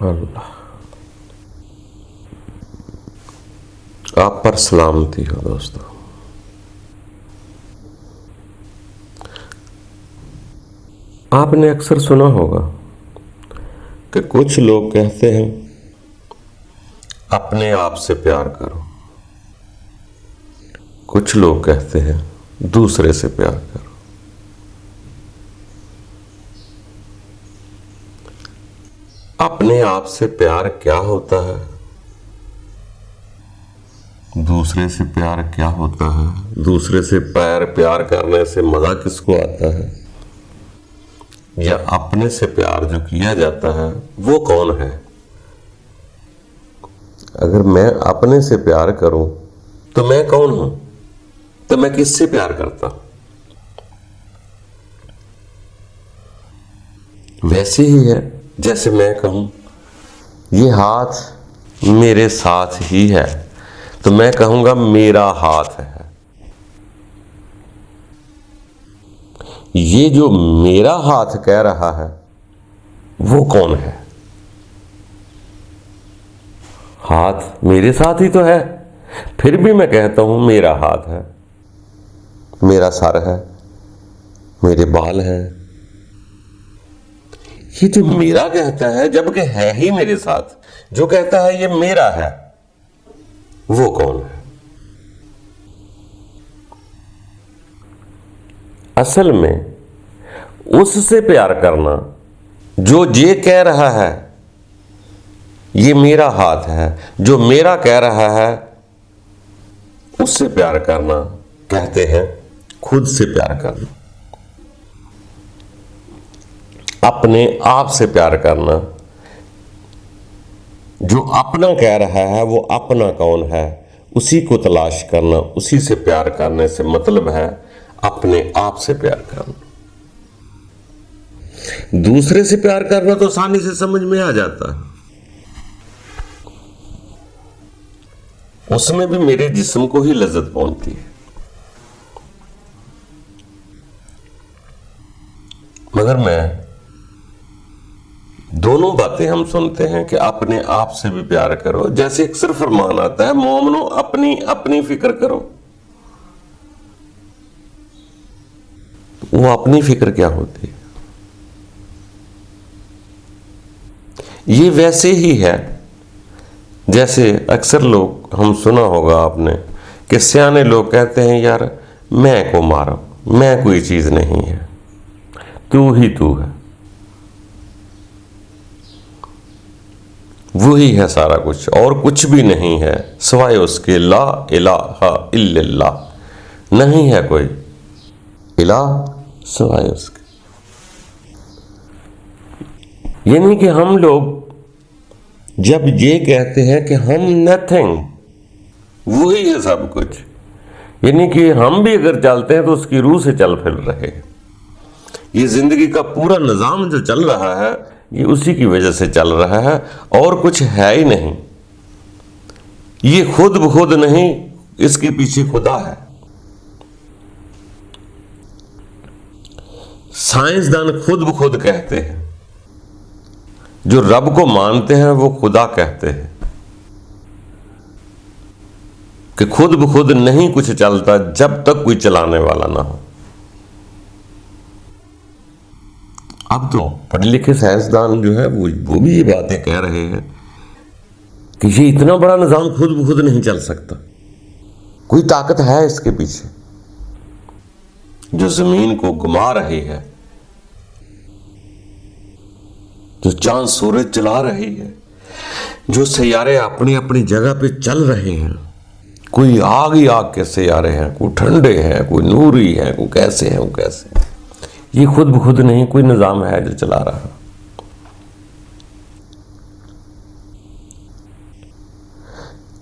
اللہ آپ پر سلامتی ہو دوستو۔ آپ نے اکثر سنا ہوگا کہ کچھ لوگ کہتے ہیں اپنے آپ سے پیار کرو، کچھ لوگ کہتے ہیں دوسرے سے پیار کرو۔ اپنے آپ سے پیار کیا ہوتا ہے؟ دوسرے سے پیار کیا ہوتا ہے؟ دوسرے سے پیار کرنے سے مزہ کس کو آتا ہے؟ یا اپنے سے پیار جو کیا جاتا ہے وہ کون ہے؟ اگر میں اپنے سے پیار کروں تو میں کون ہوں؟ تو میں کس سے پیار کرتا ہوں؟ ویسے ہی ہے جیسے میں کہوں یہ ہاتھ میرے ساتھ ہی ہے تو میں کہوں گا میرا ہاتھ ہے۔ یہ جو میرا ہاتھ کہہ رہا ہے وہ کون ہے؟ ہاتھ میرے ساتھ ہی تو ہے، پھر بھی میں کہتا ہوں میرا ہاتھ ہے، میرا سر ہے، میرے بال ہیں۔ یہ جو میرا کہتا ہے جبکہ ہے ہی میرے ساتھ، جو کہتا ہے یہ میرا ہے، وہ کون ہے؟ اصل میں اس سے پیار کرنا جو یہ کہہ رہا ہے یہ میرا ہاتھ ہے، جو میرا کہہ رہا ہے اس سے پیار کرنا کہتے ہیں خود سے پیار کرنا۔ اپنے آپ سے پیار کرنا، جو اپنا کہہ رہا ہے وہ اپنا کون ہے اسی کو تلاش کرنا، اسی سے پیار کرنے سے مطلب ہے اپنے آپ سے پیار کرنا۔ دوسرے سے پیار کرنا تو آسانی سے سمجھ میں آ جاتا ہے، اس میں بھی میرے جسم کو ہی لذت پہنچتی ہے، مگر میں دونوں باتیں ہم سنتے ہیں کہ اپنے آپ سے بھی پیار کرو، جیسے اکثر فرمان آتا ہے مومنو اپنی اپنی فکر کرو۔ وہ اپنی فکر کیا ہوتی ہے؟ یہ ویسے ہی ہے جیسے اکثر لوگ ہم سنا ہوگا آپ نے کہ سیانے لوگ کہتے ہیں یار میں کو مارو، میں کوئی چیز نہیں ہے، تو ہی تو ہے، وہی ہے سارا کچھ اور کچھ بھی نہیں ہے سوائے اس کے، لا الہ الا اللہ، نہیں ہے کوئی الہ سوائے اس کے۔ یعنی کہ ہم لوگ جب یہ کہتے ہیں کہ ہم نتھنگ، وہی ہے سب کچھ، یعنی کہ ہم بھی اگر چلتے ہیں تو اس کی روح سے چل پھر رہے ہیں۔ یہ زندگی کا پورا نظام جو چل رہا ہے یہ اسی کی وجہ سے چل رہا ہے اور کچھ ہے ہی نہیں، یہ خود بخود نہیں، اس کے پیچھے خدا ہے۔ سائنسدان خود بخود کہتے ہیں، جو رب کو مانتے ہیں وہ خدا کہتے ہیں کہ خود بخود نہیں کچھ چلتا جب تک کوئی چلانے والا نہ ہو۔ اب تو پڑھے لکھے سائنسدان جو ہے وہ بھی یہ باتیں کہہ رہے ہیں کہ یہ اتنا بڑا نظام خود بخود نہیں چل سکتا، کوئی طاقت ہے اس کے پیچھے جو زمین کو گھما رہی ہے، جو چاند سورج چلا رہی ہے، جو سیارے اپنی اپنی جگہ پہ چل رہے ہیں، کوئی آگ ہی آگ کے سیارے ہیں، کوئی ٹھنڈے ہیں، کوئی نوری ہیں، کوئی کیسے ہیں، وہ کیسے ہیں۔ یہ خود بخود نہیں، کوئی نظام ہے جو چلا رہا۔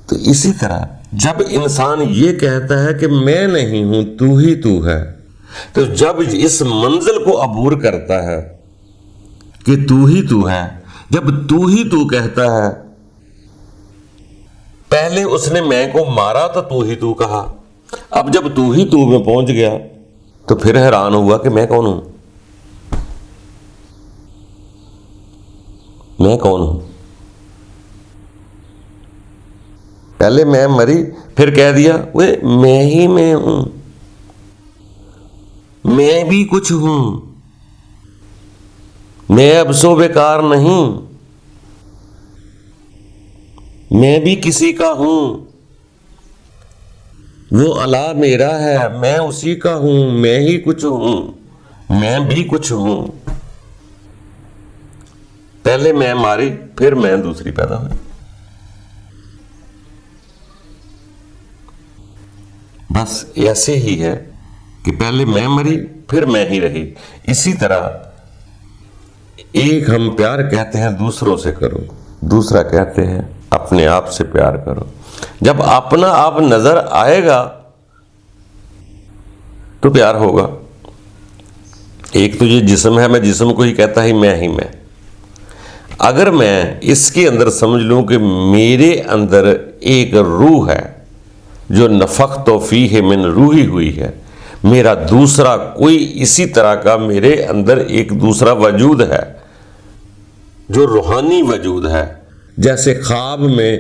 تو اسی طرح جب انسان یہ کہتا ہے کہ میں نہیں ہوں تو ہی تو ہے، تو جب اس منزل کو عبور کرتا ہے کہ تو ہی تو ہے، جب تو ہی تو کہتا ہے، پہلے اس نے میں کو مارا تو ہی تو کہا، اب جب تو ہی تو میں پہنچ گیا تو پھر حیران ہوا کہ میں کون ہوں؟ میں کون ہوں؟ پہلے میں مری، پھر کہہ دیا وہ میں ہی میں ہوں، میں بھی کچھ ہوں، میں اب سو بیکار نہیں، میں بھی کسی کا ہوں، وہ اللہ میرا ہے، میں اسی کا ہوں، میں ہی کچھ ہوں، میں بھی کچھ ہوں۔ پہلے میں ماری، پھر میں دوسری پیدا ہوئی۔ بس ایسے ہی ہے کہ پہلے میں مری، پھر میں ہی رہی۔ اسی طرح ایک ہم پیار کہتے ہیں دوسروں سے کرو، دوسرا کہتے ہیں اپنے آپ سے پیار کرو۔ جب اپنا آپ نظر آئے گا تو پیار ہوگا۔ ایک تو یہ جسم ہے، میں جسم کو ہی کہتا ہی میں۔ اگر میں اس کے اندر سمجھ لوں کہ میرے اندر ایک روح ہے جو نفخت فیہ من روحی ہوئی ہے، میرا دوسرا کوئی اسی طرح کا میرے اندر ایک دوسرا وجود ہے جو روحانی وجود ہے۔ جیسے خواب میں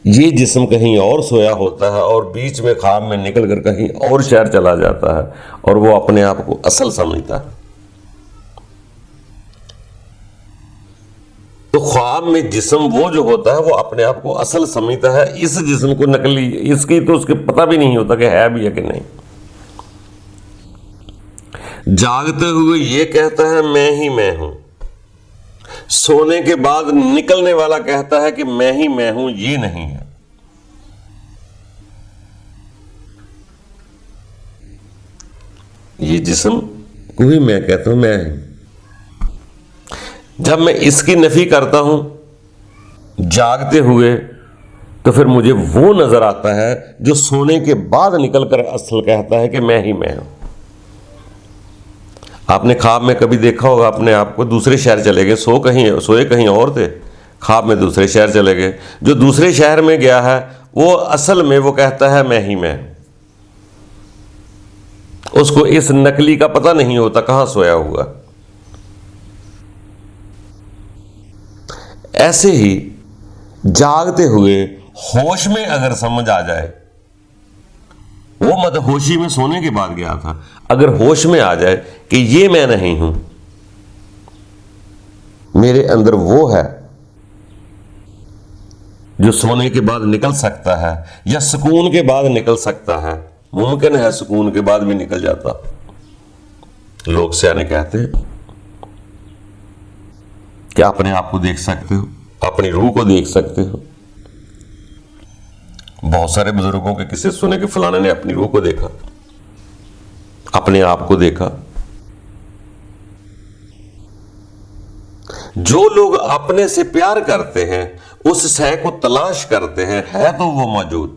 یہ جسم کہیں اور سویا ہوتا ہے اور بیچ میں خواب میں نکل کر کہیں اور شہر چلا جاتا ہے اور وہ اپنے آپ کو اصل سمجھتا ہے۔ تو خواب میں جسم وہ جو ہوتا ہے وہ اپنے آپ کو اصل سمجھتا ہے، اس جسم کو نقلی، اس کی تو اس کے پتہ بھی نہیں ہوتا کہ ہے بھی ہے کہ نہیں۔ جاگتے ہوئے یہ کہتا ہے میں ہی میں ہوں، سونے کے بعد نکلنے والا کہتا ہے کہ میں ہی میں ہوں، یہ نہیں ہے۔ یہ جسم کو ہی میں کہتا ہوں میں ہوں۔ جب میں اس کی نفی کرتا ہوں جاگتے ہوئے تو پھر مجھے وہ نظر آتا ہے جو سونے کے بعد نکل کر اصل کہتا ہے کہ میں ہی میں ہوں۔ آپ نے خواب میں کبھی دیکھا ہوگا اپنے آپ کو دوسرے شہر چلے گئے، سوئے کہیں اور تھے، خواب میں دوسرے شہر چلے گئے، جو دوسرے شہر میں گیا ہے وہ اصل میں وہ کہتا ہے میں ہی میں ہوں۔ اس کو اس نقلی کا پتہ نہیں ہوتا کہاں سویا ہوا۔ ایسے ہی جاگتے ہوئے ہوش میں اگر سمجھ آ جائے، وہ مدہوشی میں سونے کے بعد گیا تھا، اگر ہوش میں آ جائے کہ یہ میں نہیں ہوں، میرے اندر وہ ہے جو سونے کے بعد نکل سکتا ہے یا سکون کے بعد نکل سکتا ہے، ممکن ہے سکون کے بعد بھی نکل جاتا۔ لوگ سیانے کہتے ہیں کہ اپنے آپ کو دیکھ سکتے ہو، اپنی روح کو دیکھ سکتے ہو۔ بہت سارے بزرگوں کے قصے سنے کہ فلانے نے اپنی روح کو دیکھا، اپنے آپ کو دیکھا۔ جو لوگ اپنے سے پیار کرتے ہیں اس شے کو تلاش کرتے ہیں، ہے تو وہ موجود،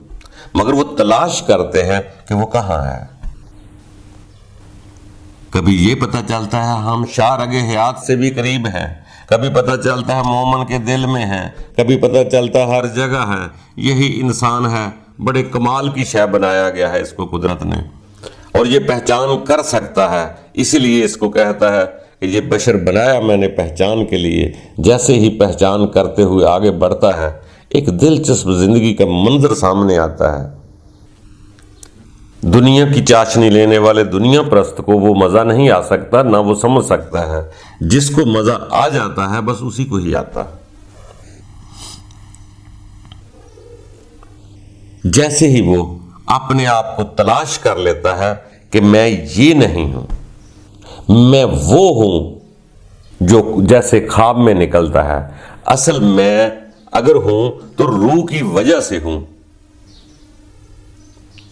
مگر وہ تلاش کرتے ہیں کہ وہ کہاں ہے۔ کبھی یہ پتہ چلتا ہے ہم شارگ حیات سے بھی قریب ہیں، کبھی پتہ چلتا ہے مومن کے دل میں ہے، کبھی پتہ چلتا ہے ہر جگہ ہے۔ یہی انسان ہے، بڑے کمال کی شے بنایا گیا ہے اس کو قدرت نے، اور یہ پہچان کر سکتا ہے، اسی لیے اس کو کہتا ہے کہ یہ بشر بنایا میں نے پہچان کے لیے۔ جیسے ہی پہچان کرتے ہوئے آگے بڑھتا ہے ایک دلچسپ زندگی کا منظر سامنے آتا ہے۔ دنیا کی چاشنی لینے والے دنیا پرست کو وہ مزہ نہیں آ سکتا، نہ وہ سمجھ سکتا ہے۔ جس کو مزہ آ جاتا ہے بس اسی کو ہی آتا ہے۔ جیسے ہی وہ اپنے آپ کو تلاش کر لیتا ہے کہ میں یہ نہیں ہوں، میں وہ ہوں جو جیسے خواب میں نکلتا ہے، اصل میں اگر ہوں تو روح کی وجہ سے ہوں،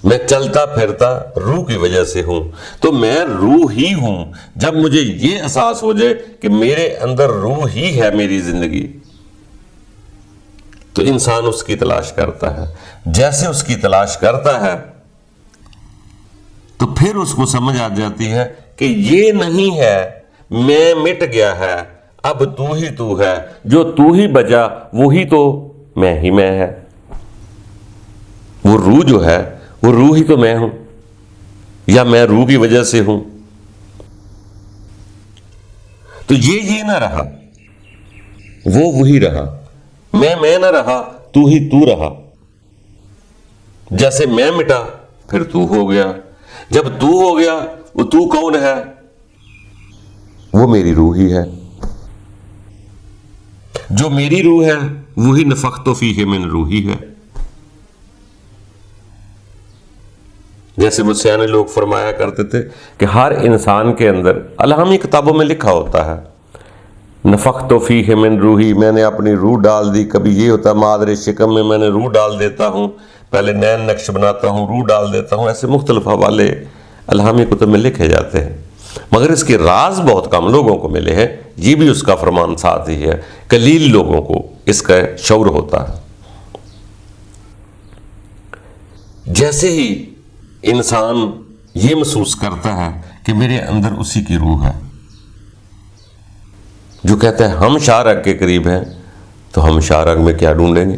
میں چلتا پھرتا روح کی وجہ سے ہوں، تو میں روح ہی ہوں۔ جب مجھے یہ احساس ہو جائے کہ میرے اندر روح ہی ہے میری زندگی، تو انسان اس کی تلاش کرتا ہے۔ جیسے اس کی تلاش کرتا ہے تو پھر اس کو سمجھ آ جاتی ہے کہ یہ نہیں ہے میں مٹ گیا ہے، اب تو ہی تو ہے، جو تو ہی بچا وہی تو میں ہی میں ہے۔ وہ روح جو ہے وہ روح ہی تو میں ہوں، یا میں روح کی وجہ سے ہوں۔ تو یہ نہ رہا، وہ وہی رہا، میں نہ رہا، تو ہی تو رہا۔ جیسے میں مٹا پھر تو ہو گیا، جب تو ہو گیا وہ تو کون ہے؟ وہ میری روح ہی ہے، جو میری روح ہے وہی نفخت فیہ من روحی ہے۔ جیسے مجھ سے آنے لوگ فرمایا کرتے تھے کہ ہر انسان کے اندر الہامی کتابوں میں لکھا ہوتا ہے نفخت فیہ من روحی، میں نے اپنی روح ڈال دی۔ کبھی یہ ہوتا ہے مادر شکم میں نے روح ڈال دیتا ہوں، پہلے نین نقش بناتا ہوں، روح ڈال دیتا ہوں، ایسے مختلف حوالے الہامی کتب میں لکھے جاتے ہیں، مگر اس کے راز بہت کم لوگوں کو ملے ہیں۔ یہ بھی اس کا فرمان ساتھ ہی ہے، قلیل لوگوں کو اس کا شعور ہوتا ہے۔ جیسے ہی انسان یہ محسوس کرتا ہے کہ میرے اندر اسی کی روح ہے، جو کہتا ہے ہم شارق کے قریب ہیں، تو ہم شارق میں کیا ڈھونڈیں گے؟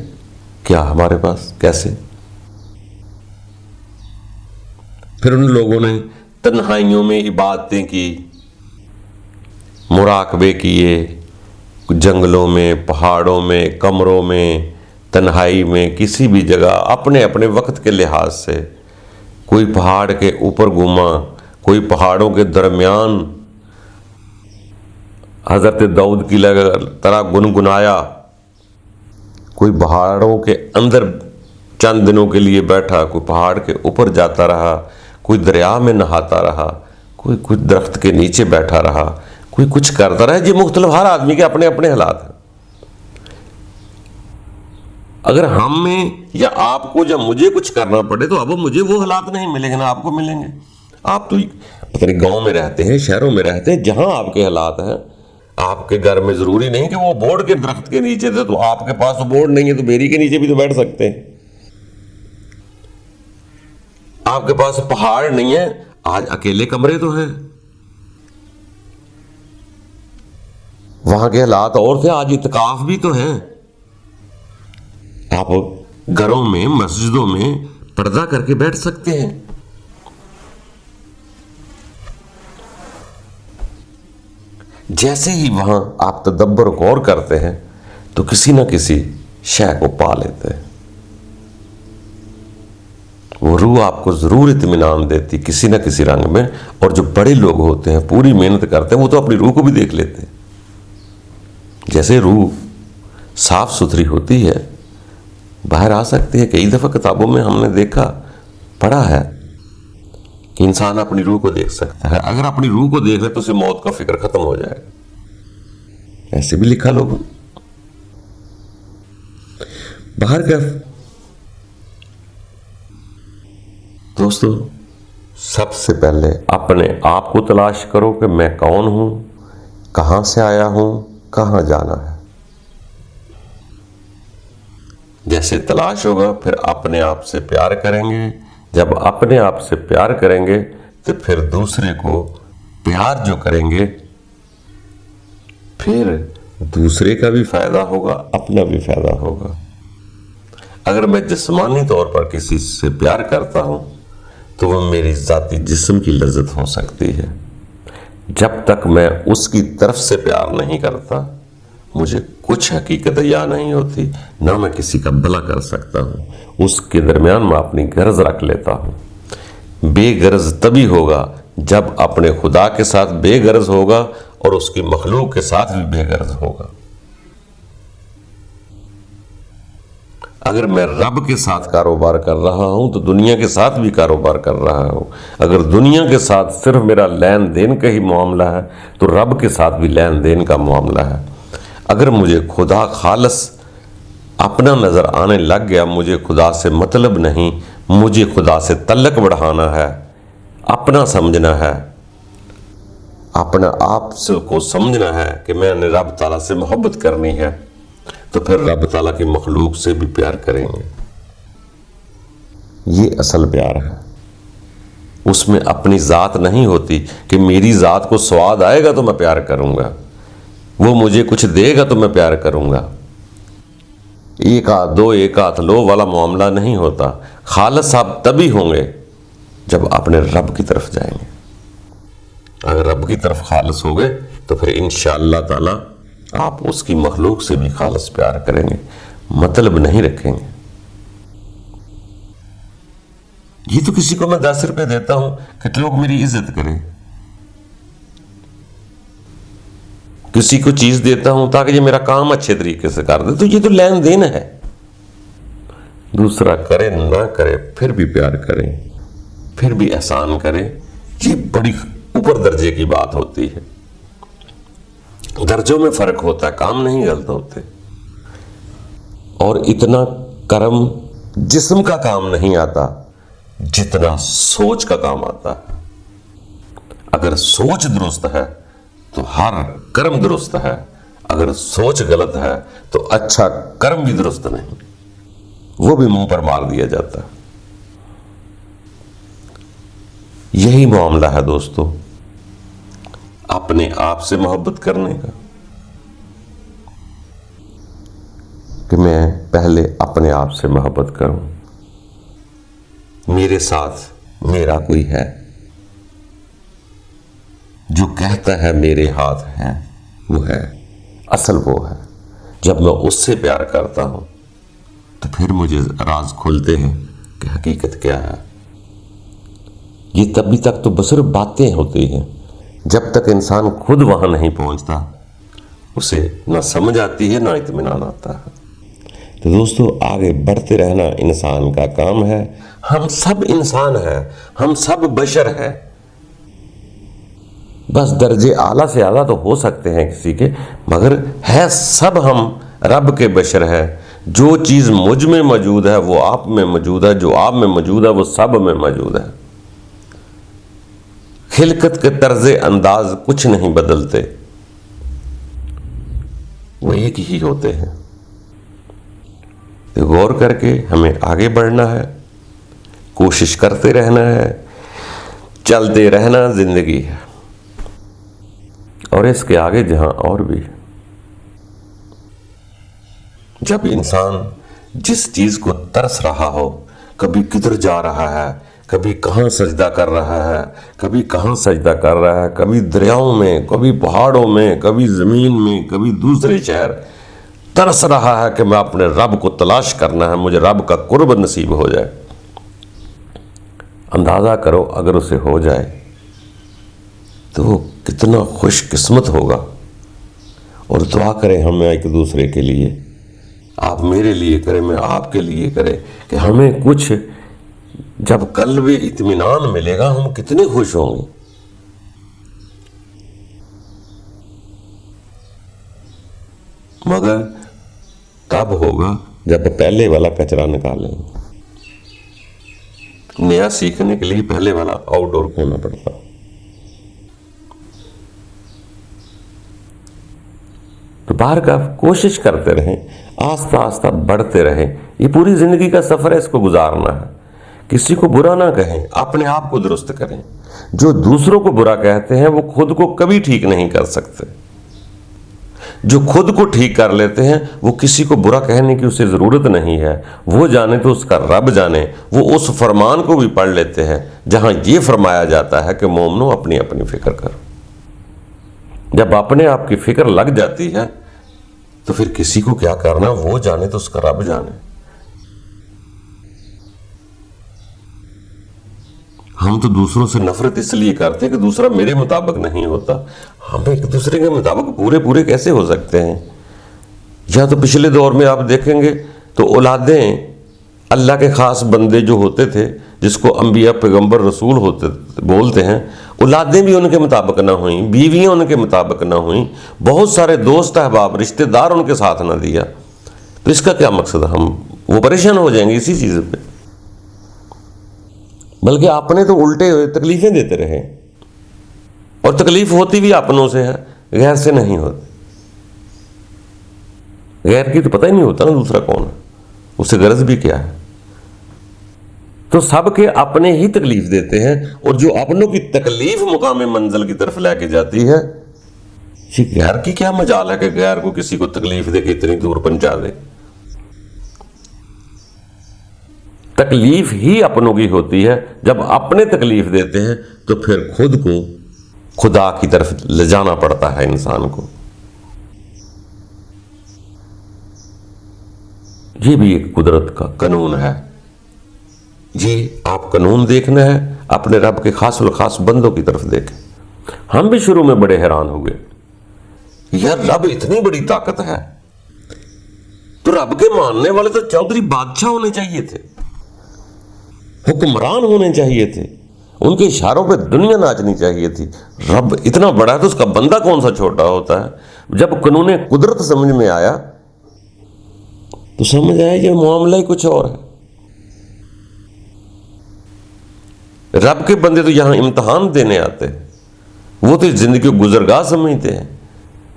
کیا ہمارے پاس کیسے؟ پھر ان لوگوں نے تنہائیوں میں عبادتیں کی، مراقبے کیے، جنگلوں میں، پہاڑوں میں، کمروں میں، تنہائی میں، کسی بھی جگہ اپنے اپنے وقت کے لحاظ سے، کوئی پہاڑ کے اوپر گھوما، کوئی پہاڑوں کے درمیان حضرت داؤد کی طرح گنگنایا، کوئی پہاڑوں کے اندر چند دنوں کے لیے بیٹھا، کوئی پہاڑ کے اوپر جاتا رہا، کوئی دریا میں نہاتا رہا، کوئی کچھ درخت کے نیچے بیٹھا رہا، کوئی کچھ کرتا رہا۔ یہ مختلف ہر آدمی کے اپنے اپنے حالات ہیں۔ اگر ہم میں یا آپ کو جب مجھے کچھ کرنا پڑے تو اب مجھے وہ حالات نہیں ملیں گے، نہ آپ کو ملیں گے۔ آپ تو پتہ نہیں گاؤں میں رہتے ہیں، شہروں میں رہتے ہیں، جہاں آپ کے حالات ہیں۔ آپ کے گھر میں ضروری نہیں کہ وہ بورڈ کے درخت کے نیچے تھے، تو آپ کے پاس تو بورڈ نہیں ہے تو بیری کے نیچے بھی تو بیٹھ سکتے ہیں۔ آپ کے پاس پہاڑ نہیں ہے، آج اکیلے کمرے تو ہیں۔ وہاں کے حالات اور تھے، آج اعتکاف بھی تو ہیں۔ آپ گھروں میں، مسجدوں میں پردہ کر کے بیٹھ سکتے ہیں۔ جیسے ہی وہاں آپ تدبر غور کرتے ہیں تو کسی نہ کسی شے کو پا لیتے ہیں۔ وہ روح آپ کو ضرور اطمینان دیتی کسی نہ کسی رنگ میں، اور جو بڑے لوگ ہوتے ہیں پوری محنت کرتے ہیں وہ تو اپنی روح کو بھی دیکھ لیتے ہیں۔ جیسے روح صاف ستھری ہوتی ہے، باہر آ سکتی ہے۔ کئی دفعہ کتابوں میں ہم نے دیکھا، پڑھا ہے کہ انسان اپنی روح کو دیکھ سکتا ہے۔ اگر اپنی روح کو دیکھ لے تو اسے موت کا فکر ختم ہو جائے گا، ایسے بھی لکھا لوگوں نے۔ باہر کا دوستو، سب سے پہلے اپنے آپ کو تلاش کرو کہ میں کون ہوں، کہاں سے آیا ہوں، کہاں جانا ہے۔ جیسے تلاش ہوگا پھر اپنے آپ سے پیار کریں گے۔ جب اپنے آپ سے پیار کریں گے تو پھر دوسرے کو پیار جو کریں گے، پھر دوسرے کا بھی فائدہ ہوگا، اپنا بھی فائدہ ہوگا۔ اگر میں جسمانی طور پر کسی سے پیار کرتا ہوں تو وہ میری ذاتی جسم کی لذت ہو سکتی ہے۔ جب تک میں اس کی طرف سے پیار نہیں کرتا، مجھے کچھ حقیقت یاد نہیں ہوتی، نہ میں کسی کا بھلا کر سکتا ہوں۔ اس کے درمیان میں اپنی غرض رکھ لیتا ہوں۔ بے غرض تبھی ہوگا جب اپنے خدا کے ساتھ بے غرض ہوگا اور اس کی مخلوق کے ساتھ بھی بے غرض ہوگا۔ اگر میں رب کے ساتھ کاروبار کر رہا ہوں تو دنیا کے ساتھ بھی کاروبار کر رہا ہوں۔ اگر دنیا کے ساتھ صرف میرا لین دین کا ہی معاملہ ہے تو رب کے ساتھ بھی لین دین کا معاملہ ہے۔ اگر مجھے خدا خالص اپنا نظر آنے لگ گیا، مجھے خدا سے مطلب نہیں، مجھے خدا سے تعلق بڑھانا ہے، اپنا سمجھنا ہے، اپنا آپ کو سمجھنا ہے کہ میں نے رب تعالیٰ سے محبت کرنی ہے، تو پھر رب تعالیٰ کی مخلوق سے بھی پیار کریں گے۔ یہ اصل پیار ہے۔ اس میں اپنی ذات نہیں ہوتی کہ میری ذات کو سواد آئے گا تو میں پیار کروں گا، وہ مجھے کچھ دے گا تو میں پیار کروں گا۔ ایک ہاتھ دو ایک ہاتھ لو والا معاملہ نہیں ہوتا۔ خالص آپ تبھی ہوں گے جب اپنے رب کی طرف جائیں گے۔ اگر رب کی طرف خالص ہو گئے تو پھر انشاءاللہ تعالی آپ اس کی مخلوق سے بھی خالص پیار کریں گے، مطلب نہیں رکھیں گے۔ یہ تو کسی کو میں 10 روپے دیتا ہوں کہ لوگ میری عزت کریں، کسی کو چیز دیتا ہوں تاکہ یہ میرا کام اچھے طریقے سے کر دے، تو یہ تو لین دین ہے۔ دوسرا کرے نہ کرے پھر بھی پیار کریں، پھر بھی احسان کریں، یہ بڑی اوپر درجے کی بات ہوتی ہے۔ درجوں میں فرق ہوتا ہے، کام نہیں غلط ہوتے۔ اور اتنا کرم جسم کا کام نہیں آتا جتنا سوچ کا کام آتا ہے۔ اگر سوچ درست ہے تو ہر کرم درست ہے، اگر سوچ غلط ہے تو اچھا کرم بھی درست نہیں، وہ بھی منہ پر مار دیا جاتا ہے۔ یہی معاملہ ہے دوستو اپنے آپ سے محبت کرنے کا، کہ میں پہلے اپنے آپ سے محبت کروں۔ میرے ساتھ میرا کوئی ہے جو کہتا ہے میرے ہاتھ ہے، وہ ہے، اصل وہ ہے۔ جب میں اس سے پیار کرتا ہوں تو پھر مجھے راز کھلتے ہیں کہ حقیقت کیا ہے۔ یہ تبھی تک تو بصرف باتیں ہوتی ہیں، جب تک انسان خود وہاں نہیں پہنچتا اسے نہ سمجھ آتی ہے نہ اطمینان آتا ہے۔ تو دوستو آگے بڑھتے رہنا انسان کا کام ہے۔ ہم سب انسان ہیں، ہم سب بشر ہیں، بس درجے اعلیٰ سے اعلیٰ تو ہو سکتے ہیں کسی کے، مگر ہے سب ہم رب کے بشر ہے۔ جو چیز مجھ میں موجود ہے وہ آپ میں موجود ہے، جو آپ میں موجود ہے وہ سب میں موجود ہے۔ خلقت کے طرز انداز کچھ نہیں بدلتے، وہ ایک ہی ہوتے ہیں۔ غور کر کے ہمیں آگے بڑھنا ہے، کوشش کرتے رہنا ہے، چلتے رہنا زندگی ہے، اور اس کے آگے جہاں اور بھی۔ جب انسان جس چیز کو ترس رہا ہو، کبھی کدھر جا رہا ہے، کبھی کہاں سجدہ کر رہا ہے، کبھی کہاں سجدہ کر رہا ہے، کبھی دریاؤں میں، کبھی پہاڑوں میں، کبھی زمین میں، کبھی دوسرے شہر، ترس رہا ہے کہ میں اپنے رب کو تلاش کرنا ہے، مجھے رب کا قرب نصیب ہو جائے۔ اندازہ کرو اگر اسے ہو جائے تو وہ کتنا خوش قسمت ہوگا۔ اور دعا کریں ہم ایک دوسرے کے لیے، آپ میرے لیے کریں، میں آپ کے لیے کریں، کہ ہمیں کچھ جب قلب اطمینان ملے گا ہم کتنے خوش ہوں گے۔ مگر تب ہوگا جب پہلے والا کچرا نکالیں گے۔ نیا سیکھنے کے لیے پہلے والا آؤٹ ڈور ہونا پڑتا۔ تو بارگاہ کوشش کرتے رہیں، آہستہ آہستہ بڑھتے رہیں۔ یہ پوری زندگی کا سفر ہے، اس کو گزارنا ہے۔ کسی کو برا نہ کہیں، اپنے آپ کو درست کریں۔ جو دوسروں کو برا کہتے ہیں وہ خود کو کبھی ٹھیک نہیں کر سکتے۔ جو خود کو ٹھیک کر لیتے ہیں وہ کسی کو برا کہنے کی اسے ضرورت نہیں ہے، وہ جانے تو اس کا رب جانے۔ وہ اس فرمان کو بھی پڑھ لیتے ہیں جہاں یہ فرمایا جاتا ہے کہ مومنو اپنی اپنی فکر کرو۔ جب اپنے آپ کی فکر لگ جاتی ہے تو پھر کسی کو کیا کرنا وہ جانے تو اس کا رب جانے۔ ہم تو دوسروں سے نفرت اس لیے کرتے ہیں کہ دوسرا میرے مطابق نہیں ہوتا۔ ہم ایک دوسرے کے مطابق پورے کیسے ہو سکتے ہیں؟ یا تو پچھلے دور میں آپ دیکھیں گے تو اولادیں اللہ کے خاص بندے جو ہوتے تھے، جس کو انبیاء پیغمبر رسول بولتے ہیں، اولادیں بھی ان کے مطابق نہ ہوئیں، بیویاں ان کے مطابق نہ ہوئیں، بہت سارے دوست احباب رشتہ دار ان کے ساتھ نہ دیا۔ تو اس کا کیا مقصد؟ ہم وہ پریشان ہو جائیں گے اسی چیز پہ، بلکہ اپنے تو الٹے ہوئے تکلیفیں دیتے رہے، اور تکلیف ہوتی بھی اپنوں سے ہے، غیر سے نہیں ہوتی۔ غیر کی تو پتہ ہی نہیں ہوتا نا دوسرا کون ہے، اسے غرض بھی کیا ہے۔ تو سب کے اپنے ہی تکلیف دیتے ہیں، اور جو اپنوں کی تکلیف مقام منزل کی طرف لے کے جاتی ہے، یہ غیر کی کیا مجال ہے کہ غیر کو کسی کو تکلیف دے کے اتنی دور پہنچا دے۔ تکلیف ہی اپنوں کی ہوتی ہے۔ جب اپنے تکلیف دیتے ہیں تو پھر خود کو خدا کی طرف لے جانا پڑتا ہے انسان کو۔ یہ بھی ایک قدرت کا قانون ہے، جی آپ قانون دیکھنا ہے، اپنے رب کے خاص الخاص بندوں کی طرف دیکھیں۔ ہم بھی شروع میں بڑے حیران ہوئے، یار رب اتنی بڑی طاقت ہے، تو رب کے ماننے والے تو چودھری بادشاہ ہونے چاہیے تھے، حکمران ہونے چاہیے تھے، ان کے اشاروں پہ دنیا ناچنی چاہیے تھی۔ رب اتنا بڑا ہے تو اس کا بندہ کون سا چھوٹا ہوتا ہے؟ جب قانون قدرت سمجھ میں آیا تو سمجھ آیا یہ معاملہ ہی کچھ اور ہے۔ رب کے بندے تو یہاں امتحان دینے آتے ہیں، وہ تو زندگی کو گزرگاہ سمجھتے ہیں،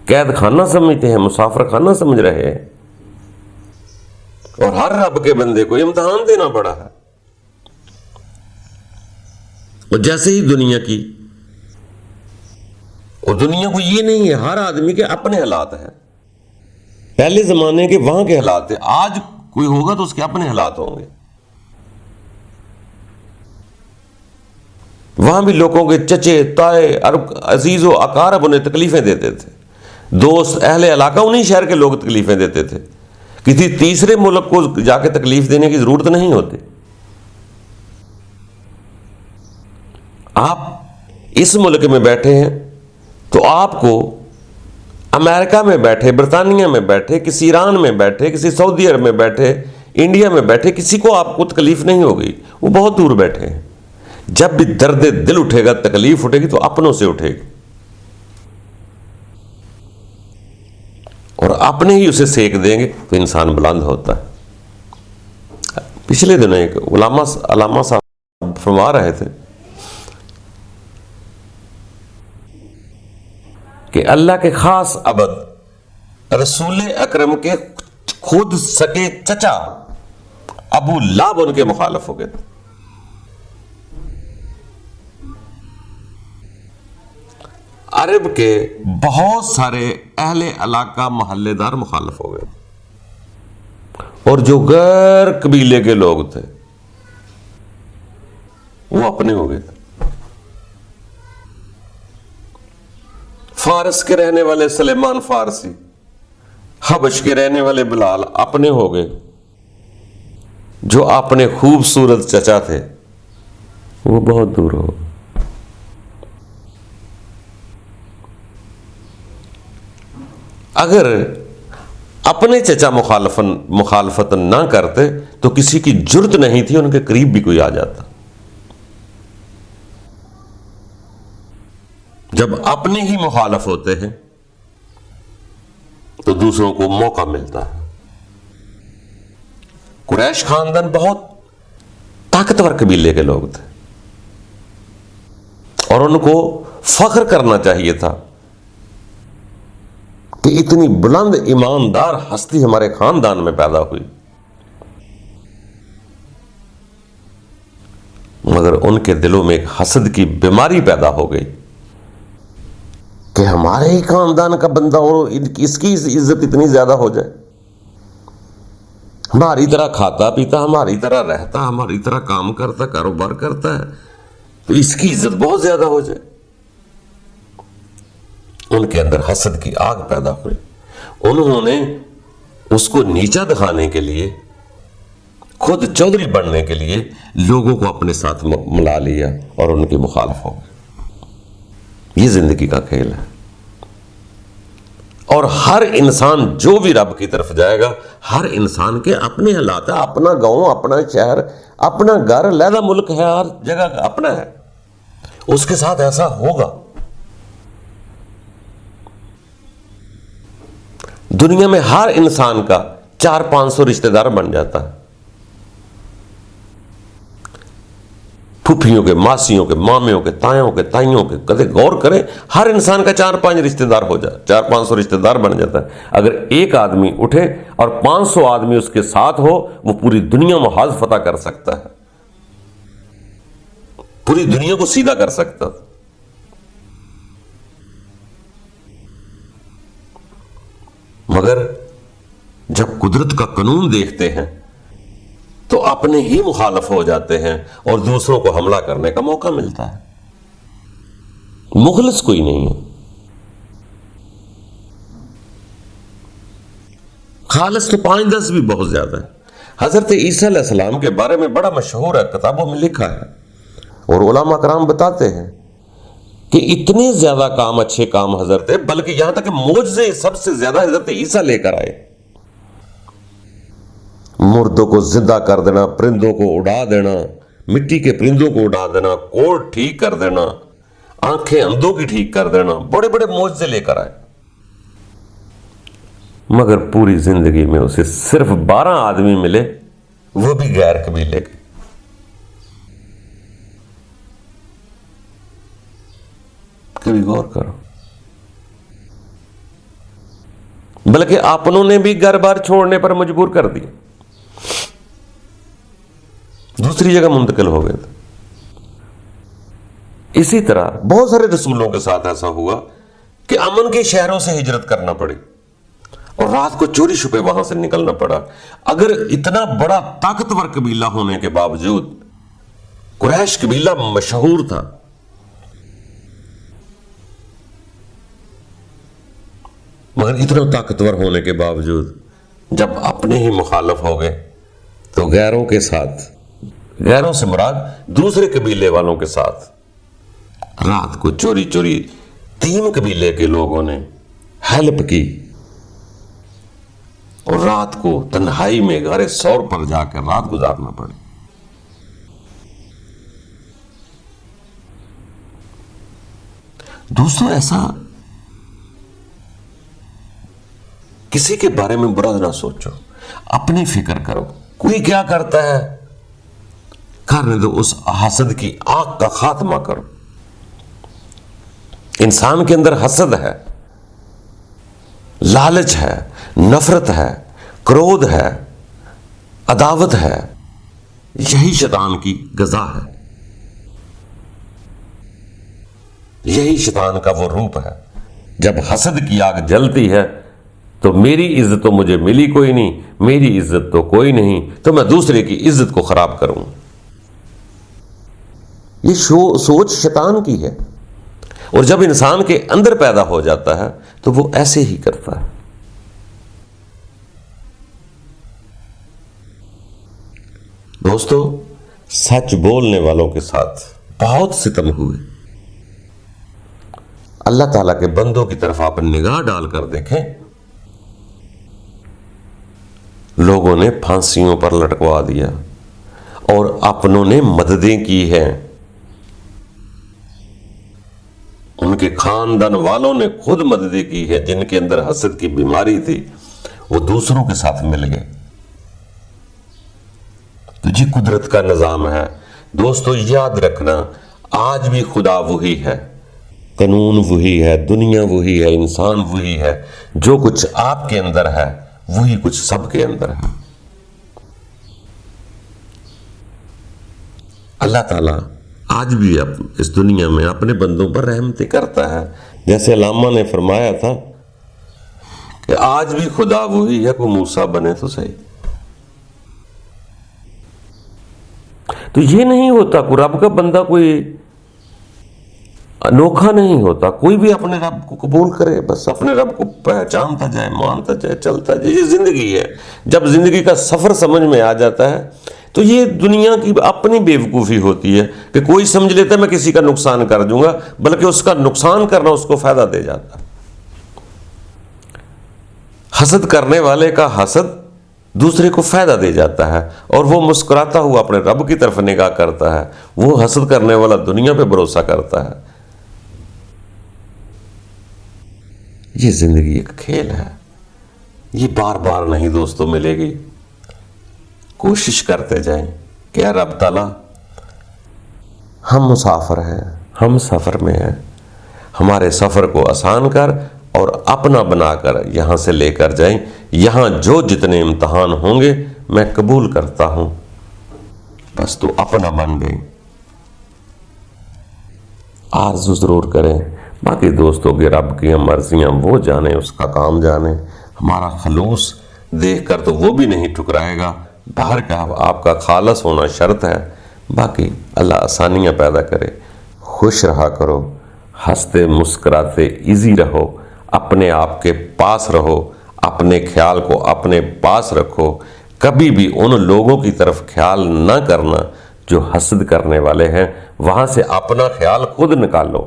قید خانہ سمجھتے ہیں، مسافر خانہ سمجھ رہے ہیں، اور ہر رب کے بندے کو امتحان دینا پڑا ہے۔ اور جیسے ہی دنیا کی، اور دنیا کو یہ نہیں ہے، ہر آدمی کے اپنے حالات ہیں، پہلے زمانے کے وہاں کے حالات ہیں، آج کوئی ہوگا تو اس کے اپنے حالات ہوں گے۔ وہاں بھی لوگوں کے چچے تائے عزیز و اقارب انہیں تکلیفیں دیتے تھے، دوست اہل علاقہ انہیں شہر کے لوگ تکلیفیں دیتے تھے، کسی تیسرے ملک کو جا کے تکلیف دینے کی ضرورت نہیں ہوتی۔ آپ اس ملک میں بیٹھے ہیں تو آپ کو امریکہ میں بیٹھے، برطانیہ میں بیٹھے، کسی ایران میں بیٹھے، کسی سعودی عرب میں بیٹھے، انڈیا میں بیٹھے، کسی کو آپ کو تکلیف نہیں ہوگی، وہ بہت دور بیٹھے ہیں۔ جب بھی درد دل اٹھے گا، تکلیف اٹھے گی تو اپنوں سے اٹھے گی، اور اپنے ہی اسے سیک دیں گے تو انسان بلند ہوتا ہے۔ پچھلے دنوں ایک علامہ صاحب فرما رہے تھے کہ اللہ کے خاص عبد رسول اکرم کے خود سکے چچا ابو لہب ان کے مخالف ہو گئے تھے۔ عرب کے بہت سارے اہل علاقہ محلے دار مخالف ہو گئے، اور جو غیر قبیلے کے لوگ تھے وہ اپنے ہو گئے۔ فارس کے رہنے والے سلیمان فارسی، حبش کے رہنے والے بلال اپنے ہو گئے، جو اپنے خوبصورت چچا تھے وہ بہت دور ہو گئے۔ اگر اپنے چچا مخالفت نہ کرتے تو کسی کی جرت نہیں تھی ان کے قریب بھی کوئی آ جاتا۔ جب اپنے ہی مخالف ہوتے ہیں تو دوسروں کو موقع ملتا ہے۔ قریش خاندان بہت طاقتور قبیلے کے لوگ تھے، اور ان کو فخر کرنا چاہیے تھا کہ اتنی بلند ایماندار ہستی ہمارے خاندان میں پیدا ہوئی، مگر ان کے دلوں میں ایک حسد کی بیماری پیدا ہو گئی کہ ہمارے ہی خاندان کا بندہ اور اس کی عزت اتنی زیادہ ہو جائے، ہماری طرح کھاتا پیتا، ہماری طرح رہتا، ہماری طرح کام کرتا، کاروبار کرتا ہے، تو اس کی عزت بہت زیادہ ہو جائے۔ ان کے اندر حسد کی آگ پیدا ہوئی، انہوں نے اس کو نیچا دکھانے کے لیے، خود چودھری بننے کے لیے لوگوں کو اپنے ساتھ ملا لیا اور ان کے مخالف ہو گئے۔ یہ زندگی کا کھیل ہے، اور ہر انسان جو بھی رب کی طرف جائے گا، ہر انسان کے اپنے حالات ہیں، اپنا گاؤں، اپنا شہر، اپنا گھر، علیحدہ ملک ہے، ہر جگہ کا اپنا ہے، اس کے ساتھ ایسا ہوگا۔ دنیا میں ہر انسان کا 400-500 رشتہ دار بن جاتا ہے، پھوپھیوں کے، ماسیوں کے، مامیوں کے، تایوں کے، تائیوں کے، کدے غور کریں، ہر انسان کا 4-5 رشتہ دار ہو جائے، 400-500 رشتہ دار بن جاتا ہے۔ اگر ایک آدمی اٹھے اور 500 آدمی اس کے ساتھ ہو، وہ پوری دنیا محاذ فتح کر سکتا ہے، پوری دنیا کو سیدھا کر سکتا ہے۔ مگر جب قدرت کا قانون دیکھتے ہیں تو اپنے ہی مخالف ہو جاتے ہیں اور دوسروں کو حملہ کرنے کا موقع ملتا ہے۔ مخلص کوئی نہیں ہے، خالص تو 5-10 بھی بہت زیادہ ہے، حضرت عیسیٰ علیہ السلام کے بارے میں بڑا مشہور ہے، کتابوں میں لکھا ہے، اور علماء کرام بتاتے ہیں کہ اتنے زیادہ کام، اچھے کام حضرت، بلکہ یہاں تک کہ معجزے سب سے زیادہ حضرت عیسیٰ لے کر آئے۔ مردوں کو زندہ کر دینا، پرندوں کو اڑا دینا، مٹی کے پرندوں کو اڑا دینا، کوڑ ٹھیک کر دینا، آنکھیں اندھوں کی ٹھیک کر دینا، بڑے بڑے معجزے لے کر آئے۔ مگر پوری زندگی میں اسے صرف 12 آدمی ملے، وہ بھی غیر قبیلے کے۔ کبھی غور کرو۔ بلکہ اپنوں نے بھی گھر بار چھوڑنے پر مجبور کر دیا، دوسری جگہ منتقل ہو گئے تھے۔ اسی طرح بہت سارے رسولوں کے ساتھ ایسا ہوا کہ امن کے شہروں سے ہجرت کرنا پڑی اور رات کو چوری چھپے وہاں سے نکلنا پڑا۔ اگر اتنا بڑا طاقتور قبیلہ ہونے کے باوجود، قریش قبیلہ مشہور تھا، مگر اتنا طاقتور ہونے کے باوجود جب اپنے ہی مخالف ہو گئے تو غیروں کے ساتھ، غیروں سے مراد دوسرے قبیلے والوں کے ساتھ، رات کو چوری چوری 3 قبیلے کے لوگوں نے ہیلپ کی اور رات کو تنہائی میں غار ثور پر جا کر رات گزارنا پڑی۔ دوستوں، ایسا کسی کے بارے میں برا نہ سوچو، اپنی فکر کرو۔ کوئی کیا کرتا ہے کرنے دو، اس حسد کی آگ کا خاتمہ کرو۔ انسان کے اندر حسد ہے، لالچ ہے، نفرت ہے، کرودھ ہے، عداوت ہے، یہی شیطان کی غذا ہے، یہی شیطان کا وہ روپ ہے۔ جب حسد کی آگ جلتی ہے تو میری عزت تو مجھے ملی کوئی نہیں، میری عزت تو کوئی نہیں، تو میں دوسرے کی عزت کو خراب کروں۔ یہ سوچ شیطان کی ہے، اور جب انسان کے اندر پیدا ہو جاتا ہے تو وہ ایسے ہی کرتا ہے۔ دوستو، سچ بولنے والوں کے ساتھ بہت ستم ہوئے۔ اللہ تعالیٰ کے بندوں کی طرف آپ نگاہ ڈال کر دیکھیں، لوگوں نے پھانسیوں پر لٹکوا دیا اور اپنوں نے مددیں کی ہیں۔ ان کے خاندان والوں نے خود مددیں کی ہے۔ جن کے اندر حسد کی بیماری تھی وہ دوسروں کے ساتھ مل گئے۔ تو یہ قدرت کا نظام ہے۔ دوستو، یاد رکھنا، آج بھی خدا وہی ہے، قانون وہی ہے، دنیا وہی ہے، انسان وہی ہے۔ جو کچھ آپ کے اندر ہے وہی کچھ سب کے اندر ہے۔ اللہ تعالیٰ آج بھی اس دنیا میں اپنے بندوں پر رحمتیں کرتا ہے۔ جیسے علامہ نے فرمایا تھا کہ آج بھی خدا وہی ہے، کوئی موسیٰ بنے تو صحیح۔ تو یہ نہیں ہوتا کوئی رب کا بندہ کوئی انوکھا نہیں ہوتا، کوئی بھی اپنے رب کو قبول کرے، بس اپنے رب کو پہچانتا جائے، مانتا جائے، چلتا جائے۔ یہ زندگی ہے۔ جب زندگی کا سفر سمجھ میں آ جاتا ہے تو یہ دنیا کی اپنی بیوقوفی ہوتی ہے کہ کوئی سمجھ لیتا ہے میں کسی کا نقصان کر دوں گا، بلکہ اس کا نقصان کرنا اس کو فائدہ دے جاتا ہے۔ حسد کرنے والے کا حسد دوسرے کو فائدہ دے جاتا ہے، اور وہ مسکراتا ہوا اپنے رب کی طرف نگاہ کرتا ہے۔ وہ حسد کرنے والا دنیا پہ بھروسہ کرتا ہے۔ یہ زندگی ایک کھیل ہے، یہ بار بار نہیں دوستوں ملے گی۔ کوشش کرتے جائیں کہ رب تعالیٰ، ہم مسافر ہیں، ہم سفر میں ہیں، ہمارے سفر کو آسان کر اور اپنا بنا کر یہاں سے لے کر جائیں۔ یہاں جو جتنے امتحان ہوں گے میں قبول کرتا ہوں، بس تو اپنا بن گئی۔ آرزو ضرور کریں۔ باقی دوستوں کی رب کی مرضیاں وہ جانے، اس کا کام جانے۔ ہمارا خلوص دیکھ کر تو وہ بھی نہیں ٹھکرائے گا، باہر کا آپ کا خالص ہونا شرط ہے۔ باقی اللہ آسانیاں پیدا کرے۔ خوش رہا کرو، ہنستے مسکراتے ایزی رہو، اپنے آپ کے پاس رہو، اپنے خیال کو اپنے پاس رکھو، کبھی بھی ان لوگوں کی طرف خیال نہ کرنا جو حسد کرنے والے ہیں، وہاں سے اپنا خیال خود نکالو۔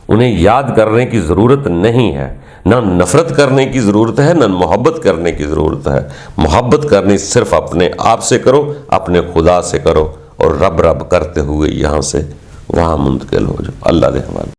انہیں یاد کرنے کی ضرورت نہیں ہے، نہ نفرت کرنے کی ضرورت ہے، نہ محبت کرنے کی ضرورت ہے۔ محبت کرنی صرف اپنے آپ سے کرو، اپنے خدا سے کرو، اور رب رب کرتے ہوئے یہاں سے وہاں منتقل ہو جاؤ۔ اللہ دے حوالے۔